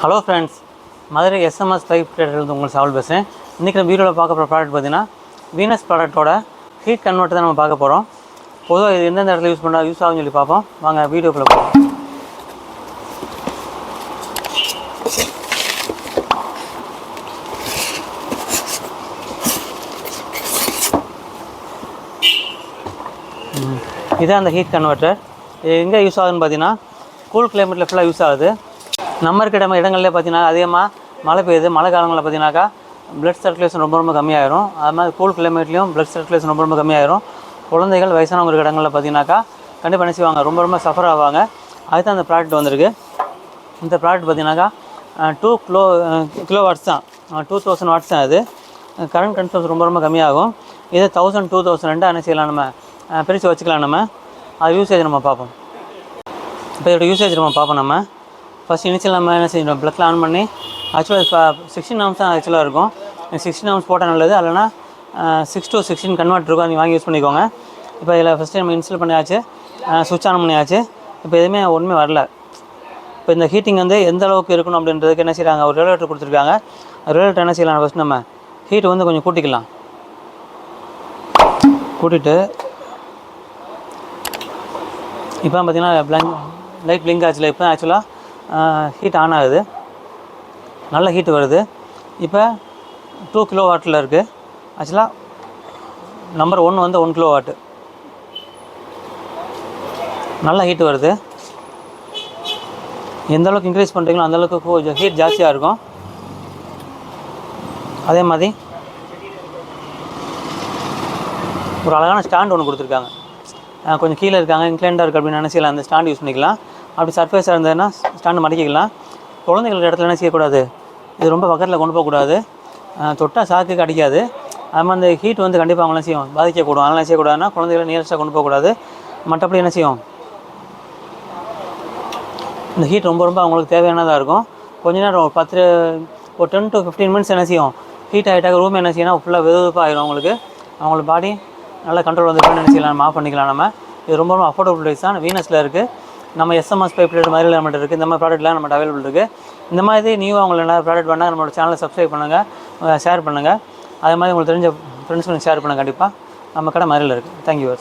Hello friends, Madurai SMS pipe ட்ரேடர்லேருந்து உங்கள் சாவல் பேசுகிறேன். இன்றைக்கி நம்ம வீடியோவில் பார்க்க போகிற ப்ராடக்ட் பார்த்திங்கன்னா வீனஸ் ப்ராடக்ட்டோட ஹீட் கன்வெர்ட்டர் தான் நம்ம பார்க்க போகிறோம். பொதுவாக இது எந்தெந்த இடத்துல யூஸ் ஆகும்னு சொல்லி பார்ப்போம். வாங்க வீடியோக்குள்ளே போகிறோம். இதுதான் அந்த ஹீட் கன்வெர்ட்டர். இது எங்கே யூஸ் ஆகுதுன்னு பார்த்தீங்கன்னா கூல் கிளைமேட்டில் ஃபுல்லாக யூஸ் ஆகுது. நம்ம இருக்கிற இடங்கள்லேயே பார்த்தீங்கன்னா அதிகமாக மழை பெய்யுது. மழை காலங்களில் பார்த்தீங்கன்னாக்கா ப்ளட் சர்க்குலேஷன் ரொம்ப கம்மியாயிரும். அது மாதிரி கூல் கிளைமேட்லேயும் ப்ளட் சர்க்குலேஷன் ரொம்ப கம்மியாயிரும். குழந்தைகள் வயசானவங்க இருக்கிற இடங்களில் பார்த்தீங்கன்னாக்கா கண்டிப்பாக என்ன செய்வாங்க, ரொம்ப சஃபர் ஆவாங்க. அதுதான் அந்த ப்ராடக்ட் வந்திருக்கு. இந்த ப்ராடக்ட் பார்த்தீங்கன்னாக்கா 2 கிலோ வாட்ஸ் தான், 2000 வாட்ஸ் தான். அது கரண்ட் கன்சம்ஷன் ரொம்ப கம்மியாகும். இது 1000 2000 ரெண்டாக என்ன செய்யலாம், நம்ம பிரித்து வச்சுக்கலாம். நம்ம அது யூசேஜ் நம்ம பார்ப்போம். இப்போ இதோட யூசேஜ் நம்ம பார்ப்போம். நம்ம ஃபஸ்ட் இனிஷியல் நம்ம என்ன செய்யணும், ப்ளக்கில் ஆன் பண்ணி ஆக்சுவலாக இப்போ 16 ஆம்ஸ் தான் ஆக்சுவலாக இருக்கும். 16 ஆம்ஸ் போட்டால் நல்லது. இல்லைனா 6 to 16 கன்வெர்ட் இருக்கும், நீங்கள் வாங்கி யூஸ் பண்ணிக்கோங்க. இப்போ இதில் ஃபஸ்ட்டு நம்ம இன்ஸ்டால் பண்ணியாச்சு, சுவிட்ச் ஆன் பண்ணியாச்சு. இப்போ எதுவுமே ஒன்றுமே வரல. இப்போ இந்த ஹீட்டிங் வந்து எந்த அளவுக்கு இருக்கணும் அப்படின்றதுக்கு என்ன செய்கிறாங்க, ஒரு ரெகுலேட்டர் கொடுத்துருக்காங்க. ரெகுலேட்டர் என்ன செய்யலாம், ஃபஸ்ட் நம்ம ஹீட் வந்து கொஞ்சம் கூட்டிக்கலாம். கூட்டிட்டு இப்போ பார்த்திங்கன்னா லைட் பிளிங்க் ஆச்சுல. இப்போ ஆக்சுவலாக ஹீட் ஆன் ஆகுது, நல்ல ஹீட் வருது. இப்போ 2 கிலோ வாட்டில் இருக்குது. ஆக்சுவலாக நம்பர் 1 வந்து 1 கிலோ வாட்டு. நல்ல ஹீட் வருது. எந்த அளவுக்கு இன்க்ரீஸ் பண்ணுறீங்களோ அந்தளவுக்கு கொஞ்சம் ஹீட் ஜாஸ்தியாக இருக்கும். அதே மாதிரி ஒரு அழகான ஸ்டாண்ட் ஒன்று கொடுத்துருக்காங்க. கொஞ்சம் கீழே இருக்காங்க, இன்க்ளைண்டாக இருக்குது அப்படின்னு நினச்சிக்கலாம், அந்த ஸ்டாண்ட் யூஸ் பண்ணிக்கலாம். அப்படி சர்ஃபேஸாக இருந்ததுன்னா ஸ்டாண்டு மடக்கிக்கலாம். குழந்தைங்களுக்கு இடத்துல என்ன செய்யக்கூடாது, இது ரொம்ப பக்கத்தில் கொண்டு போகக்கூடாது. தொட்டால் சாக்குக்கு அடிக்காது. அது மாதிரி அந்த ஹீட் வந்து கண்டிப்பாக அவங்களாம் செய்யும், பாதிக்கக்கூடும். அதெல்லாம் என்ன செய்யக்கூடாதுன்னா குழந்தைகளை நியரஸ்ட்டாக கொண்டு போகக்கூடாது. மற்றபடி என்ன செய்யும், இந்த ஹீட் ரொம்ப அவங்களுக்கு தேவையானதாக இருக்கும். கொஞ்ச நேரம் ஒரு 10 to 15 மினிட்ஸ் என்ன செய்யும், ஹீட் ஆகிட்டாக்க ரூம் என்ன செய்யணும், ஃபுல்லாக வெதுப்பாக ஆகிடும். அவங்களுக்கு பாடி நல்லா கண்ட்ரோல் வந்து என்ன செய்யலாம், நம்ம ஆஃப் பண்ணிக்கலாம். நம்ம இது ரொம்ப அஃபோர்டபுள் ப்ரைஸ் தான். வீனஸில் இருக்குது. நம்ம எஸ்எம்எஸ் பைப் ட்ரேடர் மாதிரி நம்மகிட்ட இருக்குது. இந்த மாதிரி ப்ராடக்ட்லாம் நம்மகிட்ட அவைலபிள் இருக்குது. இந்த மாதிரி நியூவாக உங்களுக்கு என்ன ப்ராடக்ட் வேணால் நம்மளோட சேனலை சப்ஸ்கிரைப் பண்ணுங்கள், ஷேர் பண்ணுங்கள். அதே மாதிரி உங்களுக்கு தெரிஞ்ச ஃப்ரெண்ட்ஸ்களுக்கு ஷேர் பண்ணுங்கள். கண்டிப்பாக நம்ம கடை மதுரையில் இருக்குது. தேங்க்யூ.